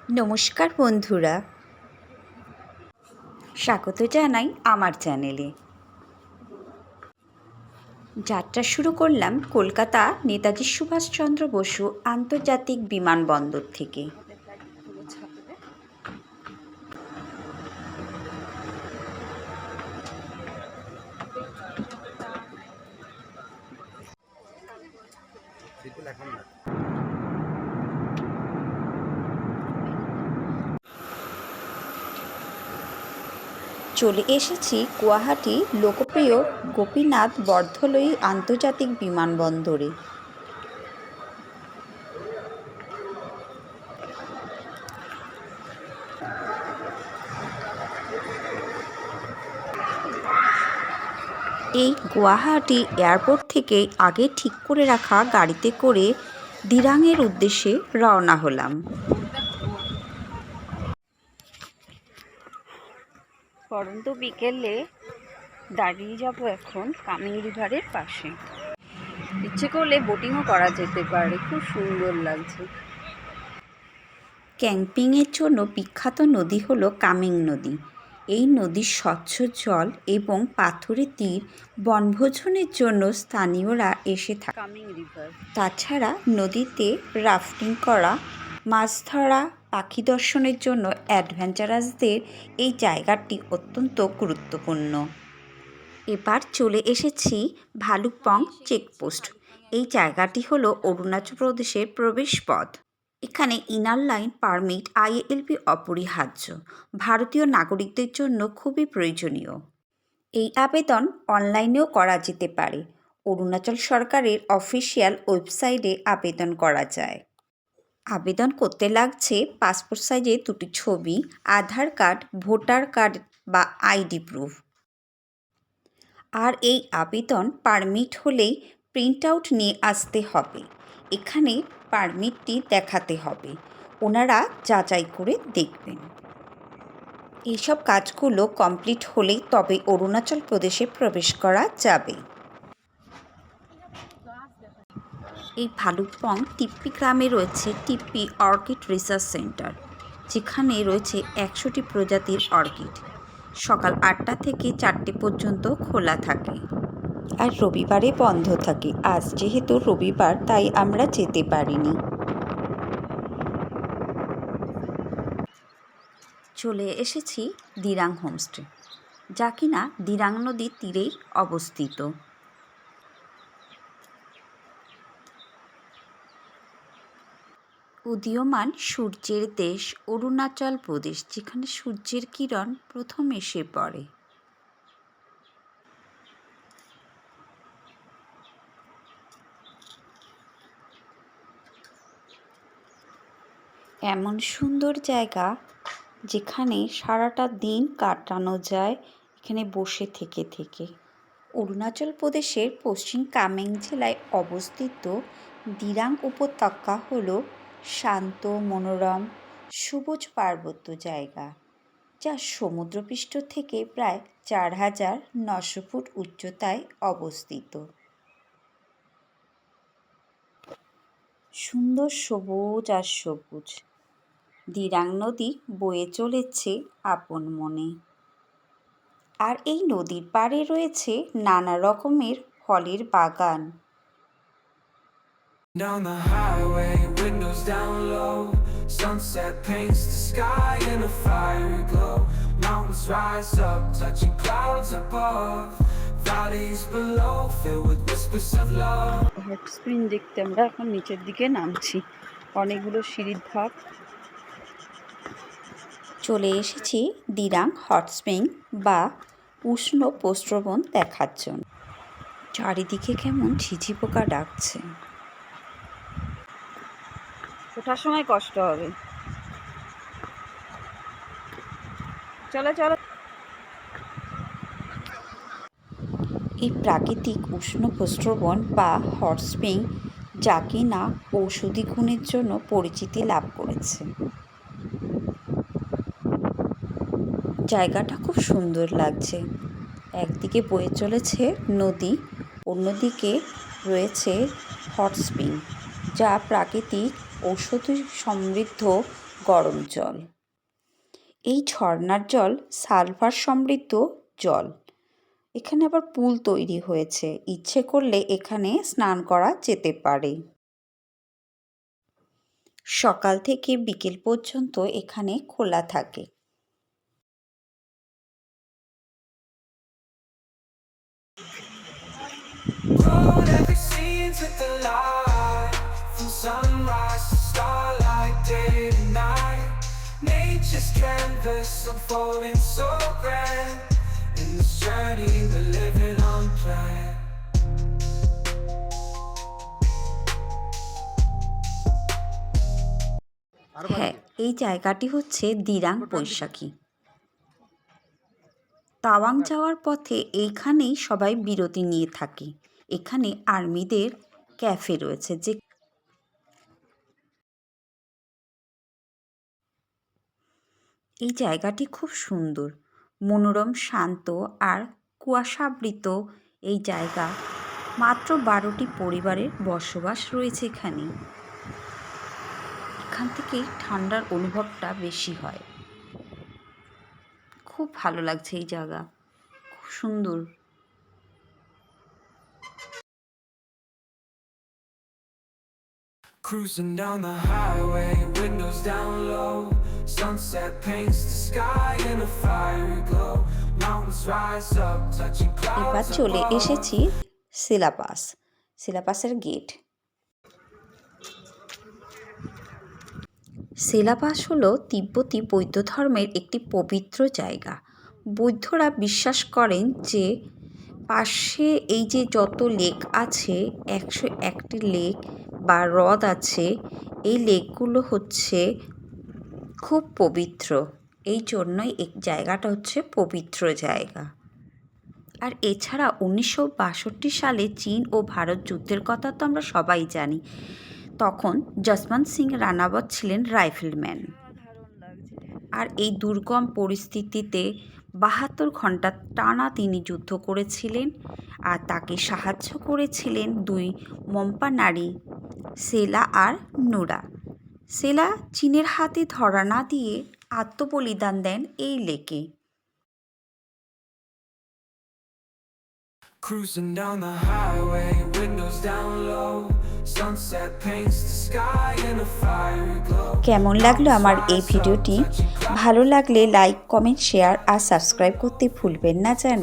নমস্কার বন্ধুরা, স্বাগত জানাই আমার চ্যানেলে। যাত্রা শুরু করলাম কলকাতা নেতাজি সুভাষচন্দ্র বসু আন্তর্জাতিক বিমানবন্দর থেকে। চলে এসেছি গুয়াহাটি লোকপ্রিয় গোপীনাথ বরদলৈ আন্তর্জাতিক বিমানবন্দরে। এই গুয়াহাটি এয়ারপোর্ট থেকে আগে ঠিক করে রাখা গাড়িতে করে দিরাংয়ের উদ্দেশ্যে রওনা হলাম। পরন্ত বিকেলে দাঁড়িয়ে যাব এখন কামিং রিভারের পাশে। ইচ্ছে করলে বোটিংও করা যেতে পারে, খুব সুন্দর লাগছে। ক্যাম্পিংয়ের জন্য বিখ্যাত নদী হলো কামেং নদী। এই নদীর স্বচ্ছ জল এবং পাথুরে তীর বনভোজনের জন্য স্থানীয়রা এসে থাকে। কামেং রিভার তাছাড়া নদীতে রাফটিং করা, মাছ ধরা, পাখি দর্শনের জন্য অ্যাডভেঞ্চারাসদের এই জায়গাটি অত্যন্ত গুরুত্বপূর্ণ। এবার চলে এসেছি ভালুকপং চেকপোস্ট। এই জায়গাটি হলো অরুণাচল প্রদেশের প্রবেশপথ। এখানে ইনার লাইন পারমিট ILP অপরিহার্য, ভারতীয় নাগরিকদের জন্য খুবই প্রয়োজনীয়। এই আবেদন অনলাইনেও করা যেতে পারে। অরুণাচল সরকারের অফিসিয়াল ওয়েবসাইটে আবেদন করা যায়। আবেদন করতে লাগছে পাসপোর্ট সাইজের 2টি ছবি, আধার কার্ড, ভোটার কার্ড বা ID প্রুফ। আর এই আবেদন পারমিট হলেই প্রিন্ট আউট নিয়ে আসতে হবে। এখানে পারমিটটি দেখাতে হবে, ওনারা যাচাই করে দেখবেন। এইসব কাজগুলো কমপ্লিট হলেই তবে অরুণাচল প্রদেশে প্রবেশ করা যাবে। এই ভালুকপং টিপ্পি গ্রামে রয়েছে টিপ্পি অর্কিড রিসার্চ সেন্টার, যেখানে রয়েছে 100টি প্রজাতির অর্কিড। সকাল 8টা থেকে 4টে পর্যন্ত খোলা থাকে, আর রবিবারে বন্ধ থাকে। আজ যেহেতু রবিবার তাই আমরা যেতে পারিনি। চলে এসেছি দিরাং হোমস্টে, যা কিনা দিরাং নদীর তীরেই অবস্থিত। উদীয়মান সূর্যের দেশ অরুণাচল প্রদেশ, যেখানে সূর্যের কিরণ প্রথম এসে পড়ে। এমন সুন্দর জায়গা যেখানে সারাটা দিন কাটানো যায় এখানে বসে থেকে থেকে। অরুণাচল প্রদেশের পশ্চিম কামেং জেলায় অবস্থিত দিরাং উপত্যকা হলো শান্ত, মনোরম, সবুজ পার্বত্য জায়গা, যা সমুদ্রপৃষ্ঠ থেকে প্রায় 4900 ফুট উচ্চতায় অবস্থিত। সুন্দর সবুজ আর সবুজ দিরাং নদী বয়ে চলেছে আপন মনে। আর এই নদীর পাড়ে রয়েছে নানা রকমের ফলের বাগান। Down the highway, windows down low, sunset paints the sky in a fiery glow. Mountains rise up, touching clouds above, valleys below, filled with whispers of love. Hot spring দেখতে আমরা এখন নিচের দিকে নামছি, অনেকগুলো সিঁড়ির ধাপ। চলে এসেছি দিরাং হট স্প্রিং বা উষ্ণ প্রস্রবণ দেখার জন্য। চারিদিকে কেমন ঝিঝি পোকা ডাকছে। ওঠার সময় কষ্ট হবে। চলো চলো। এই প্রাকৃতিক উষ্ণ প্রস্রবণ বা হট স্প্রিং, যা কিনা ঔষধি গুণের জন্য পরিচিতি লাভ করেছে। জায়গাটা খুব সুন্দর লাগছে। একদিকে বয়ে চলেছে নদী, অন্যদিকে রয়েছে হট স্প্রিং, যা প্রাকৃতিক ঔষধি সমৃদ্ধ গরম জল। এই ঝর্ণার জল সালফার সমৃদ্ধ জল। এখানে আবার পুল তৈরি হয়েছে, ইচ্ছে করলে এখানে স্নান করা যেতে পারে। সকাল থেকে বিকেল পর্যন্ত এখানে খোলা থাকে। Wrote every scene with the light, from sunrise to starlight, day to night. Nature's canvas unfolding so grand. In this journey we're living unplanned. হ্যাঁ, এই জায়গাটি হচ্ছে দিরাং বৈশাখী। তাওয়াং যাওয়ার পথে এইখানেই সবাই বিরতি নিয়ে থাকে। এখানে আর্মিদের ক্যাফে রয়েছে, যে এই জায়গাটি খুব সুন্দর, মনোরম, শান্ত আর কুয়াশাবৃত এই জায়গা। মাত্র 12টি পরিবারের বসবাস রয়েছে এখানে। এখান থেকে ঠান্ডার অনুভবটা বেশি হয়। খুব ভালো লাগছে এই জায়গা, খুব সুন্দর। Cruising down the highway, windows down low. Sunset paints the sky in a fiery glow. Mountains rise up, touching এবার clouds চলে above. এসেছি সিলাপাস, সিলাপাসের গেট। সিলাপাস হলো তিব্বতী বৌদ্ধ ধর্মের একটি পবিত্র জায়গা। বৌদ্ধরা বিশ্বাস করেন যে পাশে এই যে যত লেক আছে, 101টি লেক বা হ্রদ আছে, এই লেকগুলো হচ্ছে খুব পবিত্র। এই জন্যই এই জায়গাটা হচ্ছে পবিত্র জায়গা। আর এছাড়া 1962 সালে চীন ও ভারত যুদ্ধের কথা তো আমরা সবাই জানি। তখন যশবন্ত সিং রানাবত ছিলেন রাইফেলম্যান। আর এই দুর্গম পরিস্থিতিতে 72 ঘন্টা টানা তিনি যুদ্ধ করেছিলেন। আর তাকে সাহায্য করেছিলেন 2 মম্পা নারী, সেলা আর নুরা। সেলা চীনের হাতে ধরা না দিয়ে আত্মবলিদান দেন এই লেকে। Cruising down the highway, windows down low. Sunset paints the sky in a fiery glow. কেমন লাগলো আমার এই ভিডিওটি? ভালো লাগলে লাইক, কমেন্ট, শেয়ার আর সাবস্ক্রাইব করতে ভুলবেন না যেন।